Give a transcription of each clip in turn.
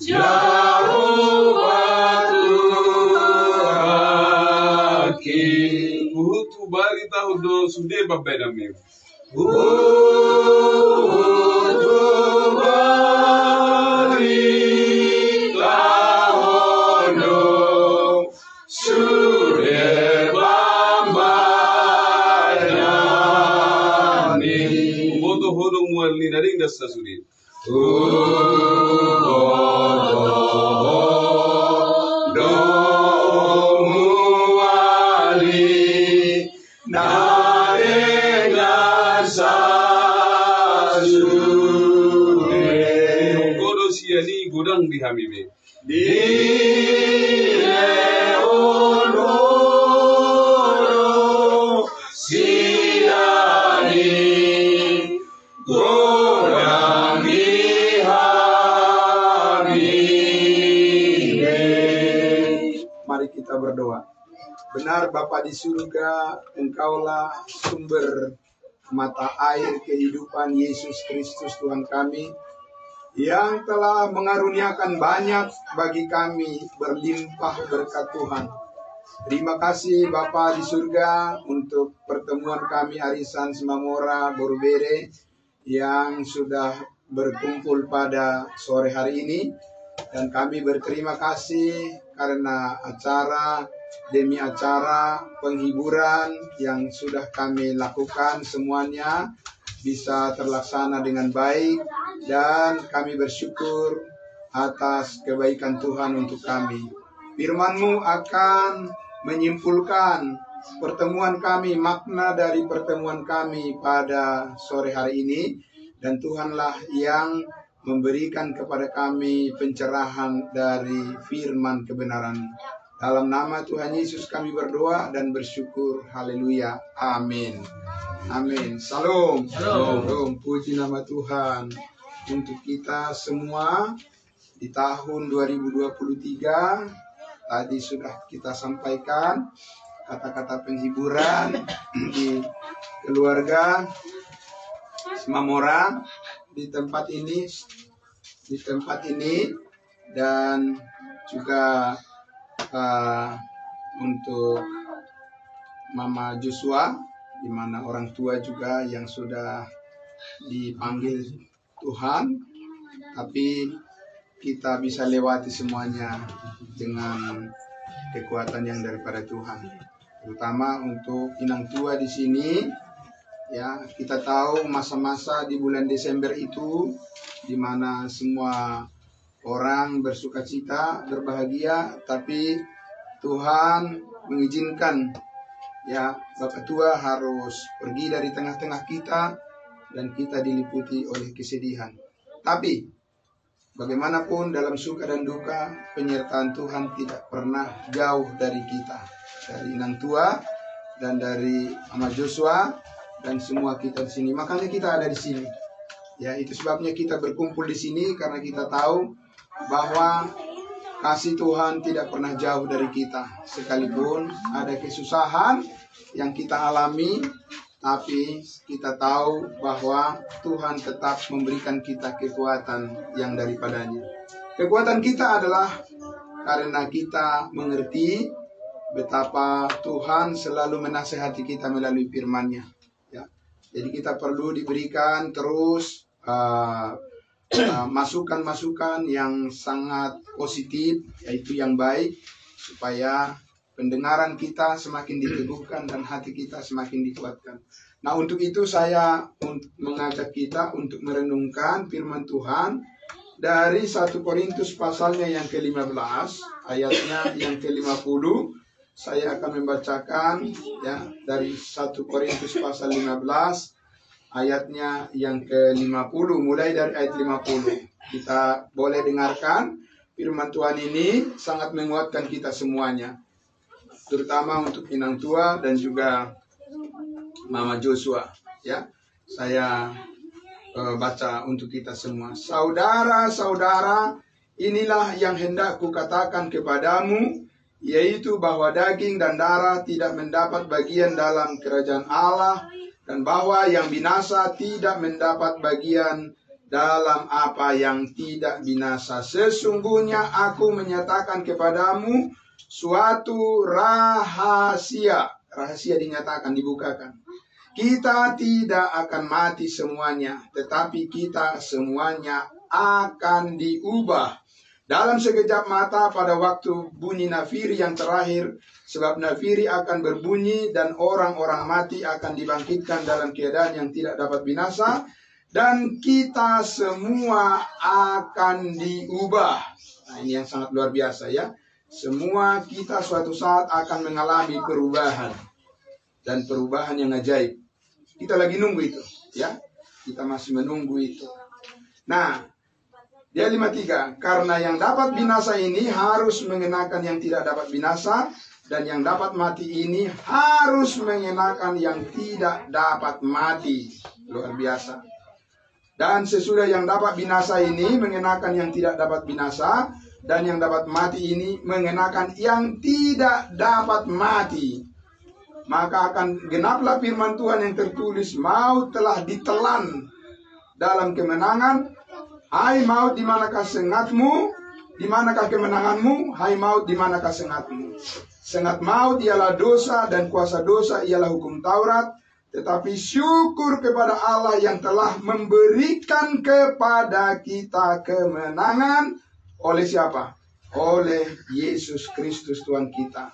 jauh batu haki. Buhutu bari tahu do sude babena me. Buhutu bari tahu do sude babena me. Bodo hodo mualni naring dasa sude. Godo siani gudang di hamibe. Mari kita berdoa. Benar Bapa di surga, Engkaulah sumber mata air kehidupan Yesus Kristus Tuhan kami, yang telah mengaruniakan banyak bagi kami berlimpah berkat Tuhan. Terima kasih Bapa di surga untuk pertemuan kami Arisan Semamora Borobere yang sudah berkumpul pada sore hari ini. Dan kami berterima kasih karena acara demi acara penghiburan yang sudah kami lakukan semuanya bisa terlaksana dengan baik, dan kami bersyukur atas kebaikan Tuhan untuk kami. Firman-Mu akan menyimpulkan pertemuan kami, makna dari pertemuan kami pada sore hari ini, dan Tuhanlah yang memberikan kepada kami pencerahan dari firman kebenaran. Dalam nama Tuhan Yesus kami berdoa dan bersyukur. Haleluya. Amin. Amin. Salam. Salam. Puji nama Tuhan untuk kita semua di tahun 2023. Tadi sudah kita sampaikan kata-kata penghiburan di keluarga Semamora di tempat ini, dan juga untuk Mama Joshua, di mana orang tua juga yang sudah dipanggil Tuhan, tapi kita bisa lewati semuanya dengan kekuatan yang daripada Tuhan. Terutama untuk inang tua di sini, ya, kita tahu masa-masa di bulan Desember itu di mana semua orang bersukacita, berbahagia, tapi Tuhan mengizinkan ya Bapak tua harus pergi dari tengah-tengah kita dan kita diliputi oleh kesedihan. Tapi bagaimanapun dalam suka dan duka, penyertaan Tuhan tidak pernah jauh dari kita, dari inang tua dan dari Mama Joshua dan semua kita di sini. Makanya kita ada di sini. Ya, itu sebabnya kita berkumpul di sini, karena kita tahu bahwa kasih Tuhan tidak pernah jauh dari kita. Sekalipun ada kesusahan yang kita alami, tapi kita tahu bahwa Tuhan tetap memberikan kita kekuatan yang daripadanya. Kekuatan kita adalah karena kita mengerti betapa Tuhan selalu menasihati kita melalui firman-Nya. Ya. Jadi kita perlu diberikan terus masukan-masukan yang sangat positif, yaitu yang baik, supaya pendengaran kita semakin diteguhkan dan hati kita semakin dikuatkan. Nah, untuk itu saya mengajak kita untuk merenungkan firman Tuhan dari 1 Korintus pasalnya yang ke-15, ayatnya yang ke-50. Saya akan membacakan ya dari 1 Korintus pasal 15 ayatnya yang ke-50, mulai dari ayat 50. Kita boleh dengarkan firman Tuhan ini, sangat menguatkan kita semuanya, terutama untuk inang tua dan juga Mama Joshua. Ya, saya baca untuk kita semua. Saudara-saudara, inilah yang hendak kukatakan kepadamu, yaitu bahwa daging dan darah tidak mendapat bagian dalam kerajaan Allah, dan bahwa yang binasa tidak mendapat bagian dalam apa yang tidak binasa. Sesungguhnya aku menyatakan kepadamu suatu rahasia. Rahasia dinyatakan, dibukakan. Kita tidak akan mati semuanya, tetapi kita semuanya akan diubah dalam sekejap mata pada waktu bunyi nafiri yang terakhir. Sebab nafiri akan berbunyi dan orang-orang mati akan dibangkitkan dalam keadaan yang tidak dapat binasa. Dan kita semua akan diubah. Nah, ini yang sangat luar biasa ya. Semua kita suatu saat akan mengalami perubahan. Dan perubahan yang ajaib. Kita lagi nunggu itu ya. Kita masih menunggu itu. Nah, dia 53. Karena yang dapat binasa ini harus mengenakan yang tidak dapat binasa. Dan yang dapat mati ini harus mengenakan yang tidak dapat mati. Luar biasa. Dan sesudah yang dapat binasa ini mengenakan yang tidak dapat binasa. Dan yang dapat mati ini mengenakan yang tidak dapat mati. Maka akan genaplah firman Tuhan yang tertulis, maut telah ditelan dalam kemenangan. Hai maut, di manakah sengatmu? Di manakah kemenanganmu? Hai maut, di manakah sengatmu? Sengat maut ialah dosa dan kuasa dosa ialah hukum Taurat. Tetapi syukur kepada Allah yang telah memberikan kepada kita kemenangan. Oleh siapa? Oleh Yesus Kristus Tuhan kita.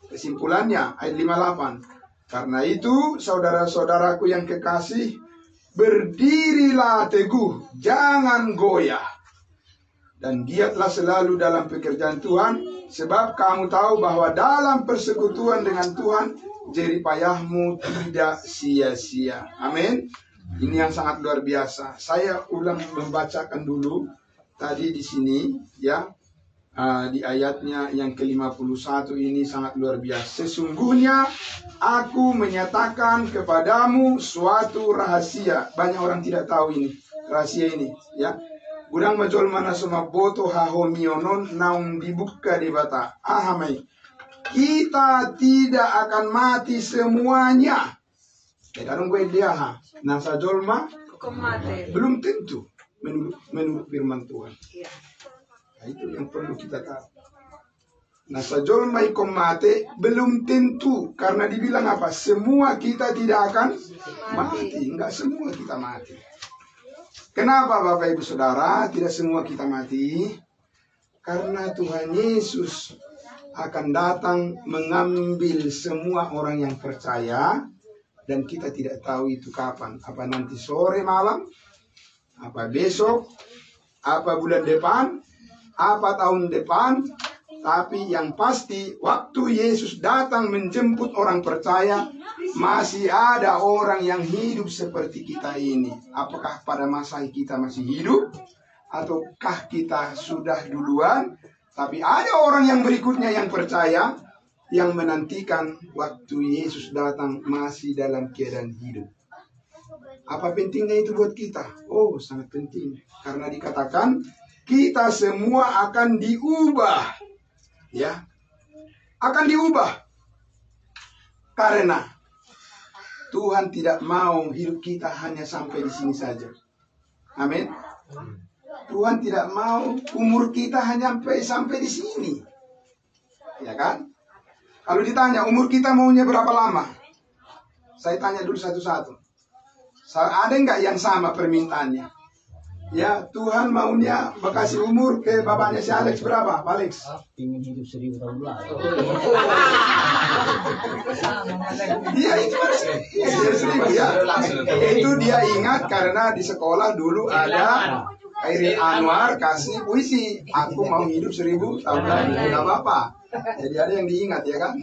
Kesimpulannya ayat 58. Karena itu saudara-saudaraku yang kekasih, berdirilah teguh, jangan goyah. Dan giatlah selalu dalam pekerjaan Tuhan, sebab kamu tahu bahwa dalam persekutuan dengan Tuhan, jerih payahmu tidak sia-sia. Amin. Ini yang sangat luar biasa. Saya ulang membacakan dulu tadi di sini ya. Di ayatnya yang ke-51 ini sangat luar biasa. Sesungguhnya aku menyatakan kepadamu suatu rahasia. Banyak orang tidak tahu ini, rahasia ini ya. Gudang majol mana semua boto hahomionon naung dibuka di bata. Ahamai. Kita tidak akan mati semuanya. Kadang gue dia ha. Nasa jolma belum tentu menurut firman Tuhan. Nah, itu yang perlu kita tahu. Nasa jolma ikom mate belum tentu, karena dibilang apa? Semua kita tidak akan mati. Enggak semua kita mati. Kenapa Bapak Ibu Saudara tidak semua kita mati? Karena Tuhan Yesus akan datang mengambil semua orang yang percaya. Dan kita tidak tahu itu kapan. Apa nanti sore malam? Apa besok? Apa bulan depan? Apa tahun depan? Tapi yang pasti waktu Yesus datang menjemput orang percaya, masih ada orang yang hidup seperti kita ini. Apakah pada masa kita masih hidup? Ataukah kita sudah duluan? Tapi ada orang yang berikutnya yang percaya, yang menantikan waktu Yesus datang masih dalam keadaan hidup. Apa pentingnya itu buat kita? Oh, sangat penting. Karena dikatakan kita semua akan diubah. Ya, akan diubah. Karena Tuhan tidak mau hidup kita hanya sampai di sini saja. Amin. Tuhan tidak mau umur kita hanya sampai di sini. Ya kan? Kalau ditanya umur kita maunya berapa lama? Saya tanya dulu satu-satu. Ada nggak yang sama permintaannya? Ya, Tuhan maunya bekasih umur ke bapaknya si Alex berapa, Pak Alex? Ingin hidup 1000 tahun lagi. Dia itu ya. Itu dia ingat karena di sekolah dulu ada Khairil Anwar kasih puisi, aku mau hidup 1000 tahun lagi, nggak apa-apa. Jadi ada yang diingat ya kan?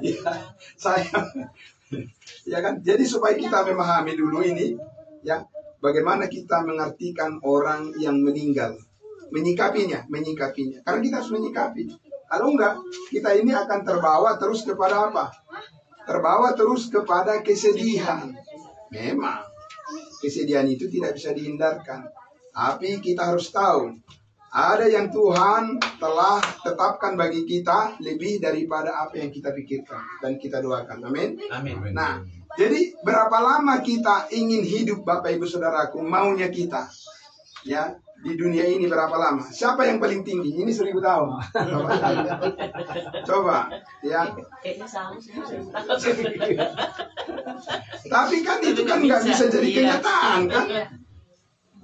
Ya, saya. Ya kan, jadi supaya kita memahami dulu ini, ya, bagaimana kita mengartikan orang yang meninggal, menyikapinya. Karena kita harus menyikapi. Kalau enggak, kita ini akan terbawa terus kepada apa? Terbawa terus kepada kesedihan. Memang, kesedihan itu tidak bisa dihindarkan. Tapi kita harus tahu, ada yang Tuhan telah tetapkan bagi kita lebih daripada apa yang kita pikirkan dan kita doakan. Amin. Amin. Nah, Jadi berapa lama kita ingin hidup, Bapak Ibu Saudaraku, maunya kita, ya, di dunia ini berapa lama? Siapa yang paling tinggi? Ini 1000 tahun. Coba, ya. Tapi kan itu kan nggak bisa jadi kenyataan, kan?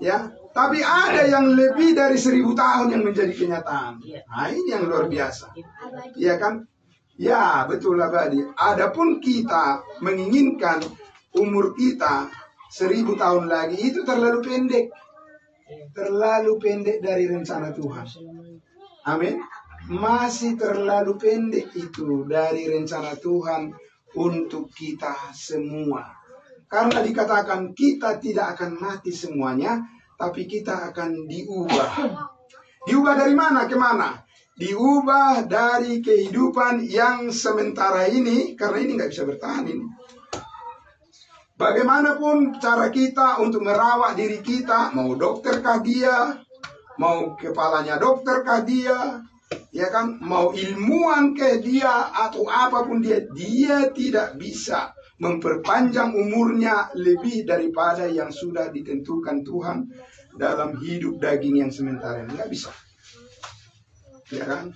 Ya. Tapi ada yang lebih dari 1000 tahun yang menjadi kenyataan. Nah, ini yang luar biasa. Ya kan? Ya, betul abadi. Adapun kita menginginkan umur kita 1000 tahun lagi, itu terlalu pendek. Terlalu pendek dari rencana Tuhan. Amin. Masih terlalu pendek itu dari rencana Tuhan untuk kita semua. Karena dikatakan kita tidak akan mati semuanya, tapi kita akan diubah. Diubah dari mana ke mana? Diubah dari kehidupan yang sementara ini, karena ini nggak bisa bertahan ini. Bagaimanapun cara kita untuk merawat diri kita, mau dokterkah dia, mau kepalanya dokterkah dia, ya kan, mau ilmuwan ke dia atau apapun dia tidak bisa memperpanjang umurnya lebih daripada yang sudah ditentukan Tuhan dalam hidup daging yang sementara ini. Nggak bisa. Ya kan?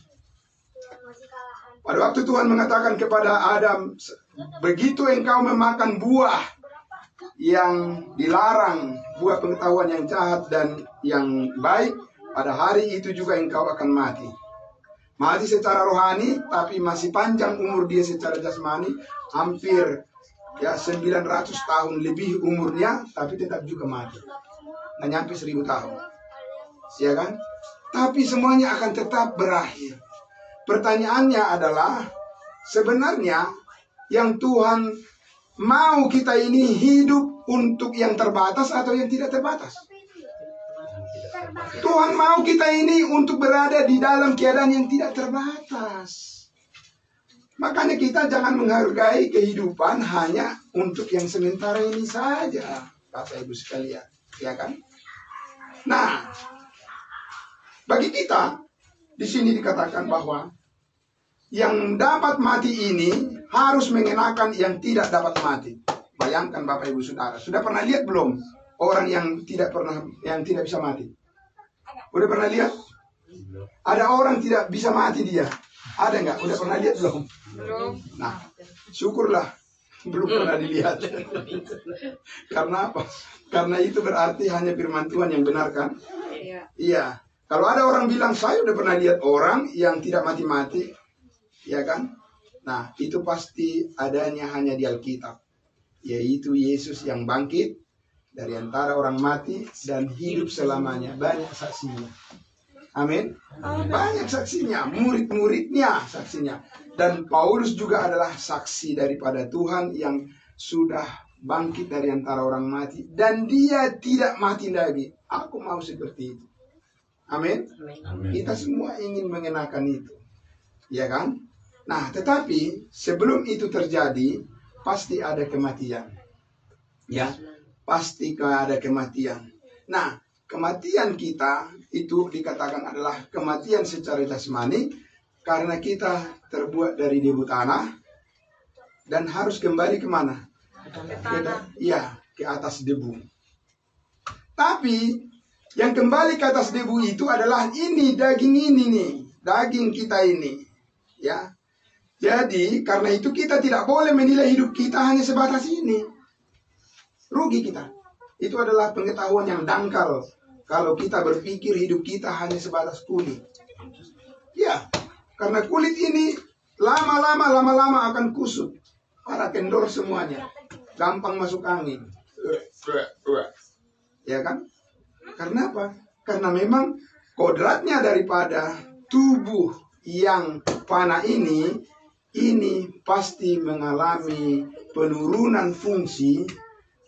Pada waktu Tuhan mengatakan kepada Adam, begitu engkau memakan buah yang dilarang, buah pengetahuan yang jahat dan yang baik, pada hari itu juga engkau akan mati. Mati secara rohani, tapi masih panjang umur dia secara jasmani, hampir ya 900 tahun lebih umurnya, tapi tetap juga mati. Nggak nyampe 1000 tahun. Ya kan? Tapi semuanya akan tetap berakhir. Pertanyaannya adalah, sebenarnya yang Tuhan mau kita ini hidup untuk yang terbatas atau yang tidak terbatas? Tuhan mau kita ini untuk berada di dalam keadaan yang tidak terbatas. Makanya kita jangan menghargai kehidupan hanya untuk yang sementara ini saja, Bapak Ibu sekalian, ya kan? Nah, bagi kita di sini dikatakan bahwa yang dapat mati ini harus mengenakan yang tidak dapat mati. Bayangkan Bapak Ibu Saudara, sudah pernah lihat belum orang yang tidak bisa mati? Udah pernah lihat? Ada orang tidak bisa mati dia. Ada nggak? Udah pernah lihat belum? Belum. Nah, syukurlah belum pernah dilihat. Karena apa? Karena itu berarti hanya firman Tuhan yang benar, kan? Iya. Kalau ada orang bilang, saya udah pernah lihat orang yang tidak mati-mati, ya kan? Nah, itu pasti adanya hanya di Alkitab, yaitu Yesus yang bangkit dari antara orang mati dan hidup selamanya. Banyak saksinya. Amin. Banyak saksinya, murid-muridnya saksinya. Dan Paulus juga adalah saksi daripada Tuhan yang sudah bangkit dari antara orang mati. Dan dia tidak mati lagi. Aku mau seperti itu. Amin. Kita semua ingin mengenakan itu. Ya kan? Nah, tetapi sebelum itu terjadi, pasti ada kematian. Ya, pasti ada kematian. Nah, kematian kita itu dikatakan adalah kematian secara jasmani, karena kita terbuat dari debu tanah dan harus kembali kemana? Ke atas debu. Tapi yang kembali ke atas debu itu adalah ini, daging ini nih, daging kita ini, ya. Jadi karena itu kita tidak boleh menilai hidup kita hanya sebatas ini. Rugi kita. Itu adalah pengetahuan yang dangkal kalau kita berpikir hidup kita hanya sebatas kulit. Ya, karena kulit ini lama-lama akan kusut. Para kendor semuanya, gampang masuk angin. Ya kan? Karena apa? Karena memang kodratnya daripada tubuh yang panah ini pasti mengalami penurunan fungsi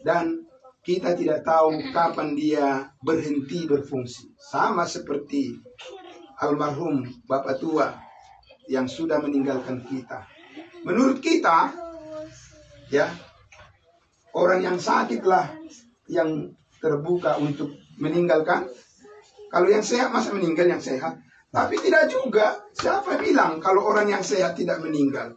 dan kita tidak tahu kapan dia berhenti berfungsi. Sama seperti almarhum Bapak tua yang sudah meninggalkan kita. Menurut kita, ya, orang yang sakitlah yang terbuka untuk meninggalkan. Kalau yang sehat masa meninggal yang sehat? Tapi tidak juga. Siapa bilang kalau orang yang sehat tidak meninggal?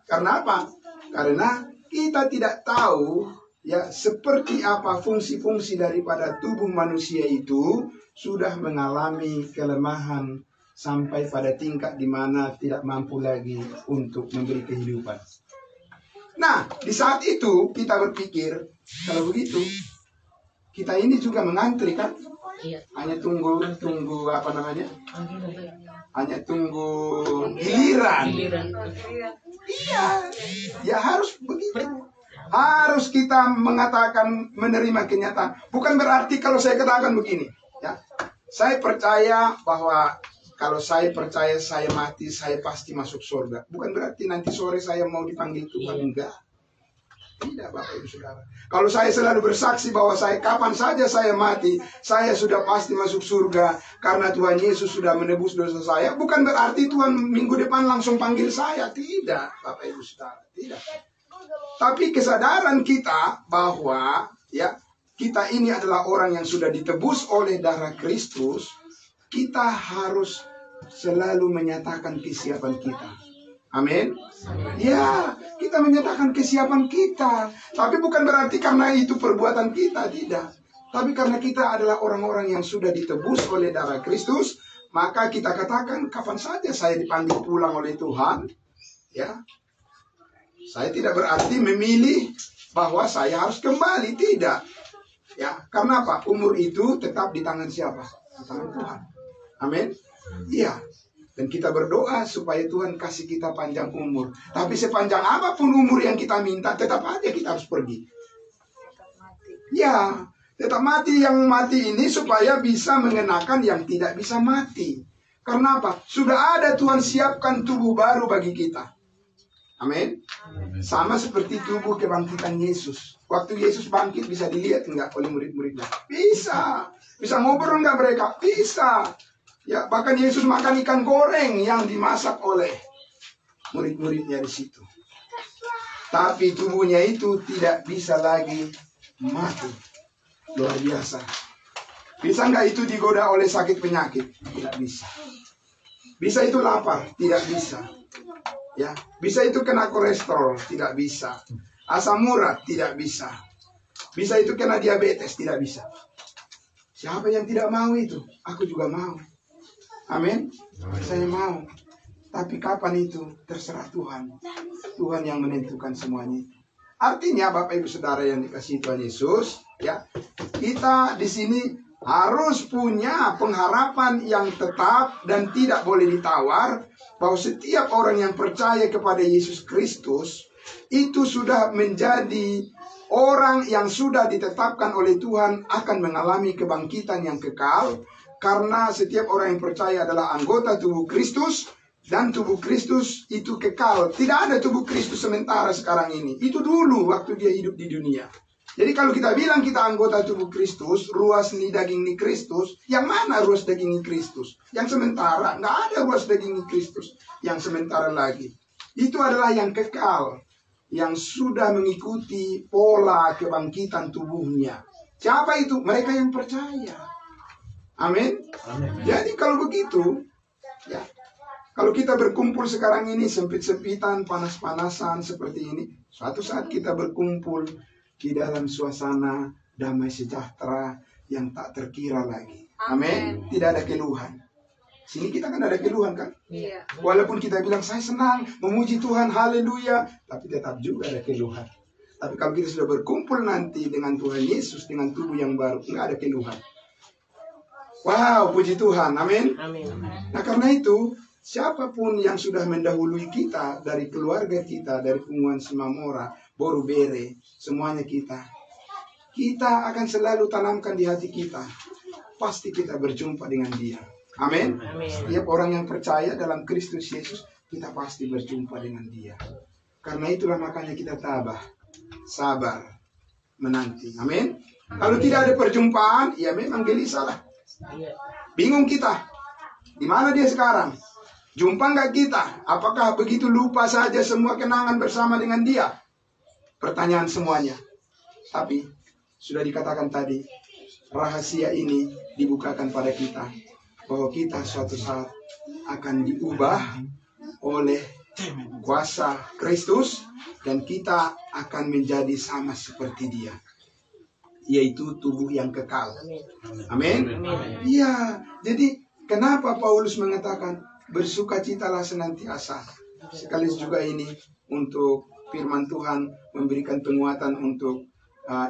Karena apa? Karena kita tidak tahu ya seperti apa fungsi-fungsi daripada tubuh manusia itu sudah mengalami kelemahan sampai pada tingkat di mana tidak mampu lagi untuk memberi kehidupan. Nah, di saat itu kita berpikir, kalau begitu kita ini juga mengantri kan? Hanya tunggu apa namanya? Hanya tunggu giliran. Iya, ya harus begitu. Harus kita mengatakan menerima kenyataan. Bukan berarti kalau saya katakan begini, ya. Saya percaya bahwa kalau saya percaya saya mati, saya pasti masuk surga. Bukan berarti nanti sore saya mau dipanggil Tuhan, enggak. Tidak, Bapak Ibu Saudara. Kalau saya selalu bersaksi bahwa saya kapan saja saya mati, saya sudah pasti masuk surga karena Tuhan Yesus sudah menebus dosa saya. Bukan berarti Tuhan minggu depan langsung panggil saya. Tidak, Bapak Ibu Saudara. Tidak. Tapi kesadaran kita bahwa ya kita ini adalah orang yang sudah ditebus oleh darah Kristus, kita harus selalu menyatakan kesiapan kita. Amin. Ya, kita menyatakan kesiapan kita. Tapi bukan berarti karena itu perbuatan kita, tidak. Tapi karena kita adalah orang-orang yang sudah ditebus oleh darah Kristus, maka kita katakan kapan saja saya dipanggil pulang oleh Tuhan, ya. Saya tidak berarti memilih bahwa saya harus kembali, tidak. Ya, karena apa? Umur itu tetap di tangan siapa? Di tangan Tuhan. Amin. Iya. Dan kita berdoa supaya Tuhan kasih kita panjang umur. Tapi sepanjang apapun umur yang kita minta, tetap aja kita harus pergi. Ya, tetap mati. Yang mati ini supaya bisa mengenakan yang tidak bisa mati. Karena apa? Sudah ada Tuhan siapkan tubuh baru bagi kita. Amin. Sama seperti tubuh kebangkitan Yesus. Waktu Yesus bangkit bisa dilihat enggak oleh murid-muridnya? Bisa. Bisa ngobrol enggak mereka? Bisa. Ya, bahkan Yesus makan ikan goreng yang dimasak oleh murid-muridnya di situ. Tapi tubuhnya itu tidak bisa lagi mati. Luar biasa. Bisa nggak itu digoda oleh sakit penyakit? Tidak bisa. Bisa itu lapar? Tidak bisa. Ya, bisa itu kena kolesterol? Tidak bisa. Asam urat? Tidak bisa. Bisa itu kena diabetes? Tidak bisa. Siapa yang tidak mau itu? Aku juga mau. Amin. Saya mau. Tapi kapan itu? Terserah Tuhan. Tuhan yang menentukan semuanya. Artinya Bapak Ibu Saudara yang dikasihi Tuhan Yesus, ya, kita di sini harus punya pengharapan yang tetap dan tidak boleh ditawar bahwa setiap orang yang percaya kepada Yesus Kristus itu sudah menjadi orang yang sudah ditetapkan oleh Tuhan akan mengalami kebangkitan yang kekal. Karena setiap orang yang percaya adalah anggota tubuh Kristus. Dan tubuh Kristus itu kekal. Tidak ada tubuh Kristus sementara sekarang ini. Itu dulu waktu dia hidup di dunia. Jadi kalau kita bilang kita anggota tubuh Kristus, ruas ni daging ni Kristus. Yang mana ruas daging ni Kristus? Yang sementara. Nggak ada ruas daging ni Kristus. Yang sementara lagi. Itu adalah yang kekal. Yang sudah mengikuti pola kebangkitan tubuhnya. Siapa itu? Mereka yang percaya. Amin. Jadi kalau begitu, ya, kalau kita berkumpul sekarang ini sempit-sempitan, panas-panasan seperti ini, suatu saat kita berkumpul di dalam suasana damai sejahtera yang tak terkira lagi. Amin. Tidak ada keluhan. Sini kita kan ada keluhan kan? Iya. Walaupun kita bilang saya senang memuji Tuhan, haleluya, tapi tetap juga ada keluhan. Tapi kalau kita sudah berkumpul nanti dengan Tuhan Yesus dengan tubuh yang baru, nggak ada keluhan. Wow, puji Tuhan, amin. Amin. Nah karena itu, siapapun yang sudah mendahului kita dari keluarga kita, dari Punguan Simamora, Boru Bere, semuanya kita akan selalu tanamkan di hati kita. Pasti kita berjumpa dengan Dia. Amin. Setiap orang yang percaya dalam Kristus Yesus, kita pasti berjumpa dengan Dia. Karena itulah makanya kita tabah, sabar, menanti. Amin. Kalau tidak ada perjumpaan, ya memang gelisah lah. Bingung kita. Di mana dia sekarang? Jumpa nggak kita? Apakah begitu lupa saja semua kenangan bersama dengan dia? Pertanyaan semuanya. Tapi sudah dikatakan tadi, rahasia ini dibukakan pada kita bahwa kita suatu saat akan diubah oleh kuasa Kristus dan kita akan menjadi sama seperti Dia, yaitu tubuh yang kekal. Amin. Iya, jadi kenapa Paulus mengatakan bersukacitalah senantiasa? Sekaligus juga ini untuk firman Tuhan memberikan penguatan untuk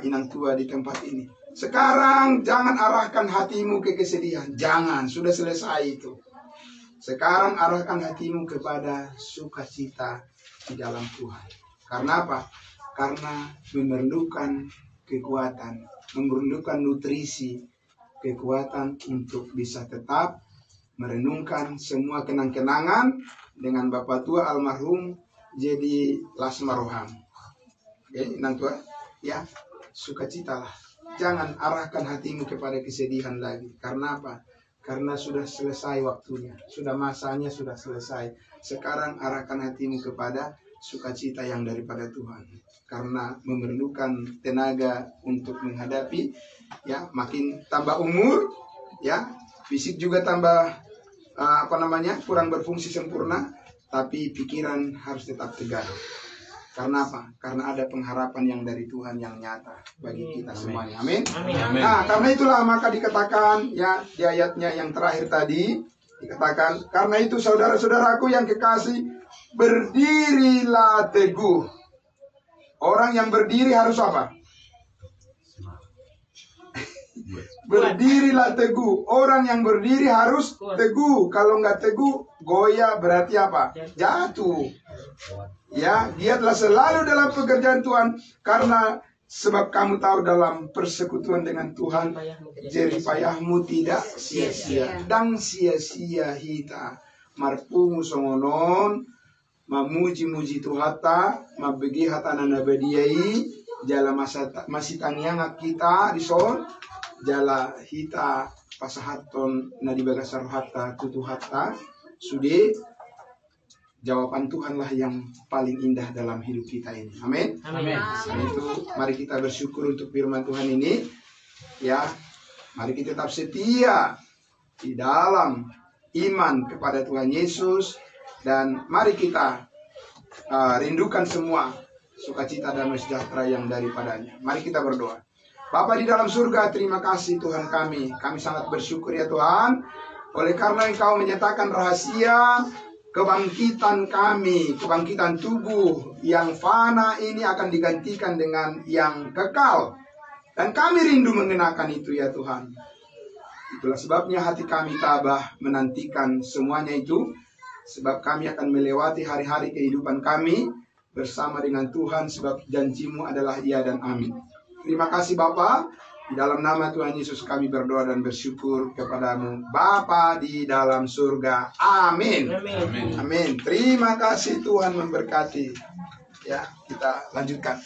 inang tua di tempat ini. Sekarang jangan arahkan hatimu ke kesedihan. Jangan, sudah selesai itu. Sekarang arahkan hatimu kepada sukacita di dalam Tuhan. Karena apa? Karena memerlukan kekuatan, memerlukan nutrisi, kekuatan untuk bisa tetap merenungkan semua kenang-kenangan dengan Bapak tua almarhum jadi Lasma Roham. Oke, inang tua, ya, sukacitalah. Jangan arahkan hatimu kepada kesedihan lagi. Karena apa? Karena sudah selesai waktunya, sudah masanya sudah selesai. Sekarang arahkan hatimu kepada sukacita yang daripada Tuhan. Karena memerlukan tenaga untuk menghadapi, ya, makin tambah umur, ya, fisik juga tambah kurang berfungsi sempurna, tapi pikiran harus tetap tegar. Karena apa? Karena ada pengharapan yang dari Tuhan yang nyata bagi kita semuanya. Amin. Nah, karena itulah maka dikatakan, ya, di ayatnya yang terakhir tadi dikatakan, karena itu saudara-saudaraku yang kekasih, berdirilah teguh. Orang yang berdiri harus apa? Berdirilah teguh. Orang yang berdiri harus teguh. Kalau nggak teguh, goyah berarti apa? Jatuh. Ya, giatlah selalu dalam pekerjaan Tuhan, karena sebab kamu tahu dalam persekutuan dengan Tuhan, jerih payahmu tidak sia-sia. Dan sia-sia hita marpungu songonon, mamuji-muji Tuhata, mabegi hatana nabadiai, jala masih tangiang kita dison, jala hita pasahaton nadibagasar hatta tutu hatta, sude. Jawaban Tuhanlah yang paling indah dalam hidup kita ini. Amin. Amin. Karena itu mari kita bersyukur untuk firman Tuhan ini. Ya, mari kita tetap setia di dalam iman kepada Tuhan Yesus, dan mari kita rindukan semua sukacita dan sejahtera yang daripadanya. Mari kita berdoa. Bapa di dalam surga, terima kasih Tuhan kami. Kami sangat bersyukur ya Tuhan, oleh karena Engkau menyatakan rahasia kebangkitan kami, kebangkitan tubuh yang fana ini akan digantikan dengan yang kekal. Dan kami rindu mengenakan itu ya Tuhan. Itulah sebabnya hati kami tabah menantikan semuanya itu. Sebab kami akan melewati hari-hari kehidupan kami bersama dengan Tuhan. Sebab janji-Mu adalah iya dan amin. Terima kasih Bapa. Di dalam nama Tuhan Yesus kami berdoa dan bersyukur kepadamu, Bapa di dalam surga. Amin. Amin. Terima kasih, Tuhan memberkati. Ya, kita lanjutkan.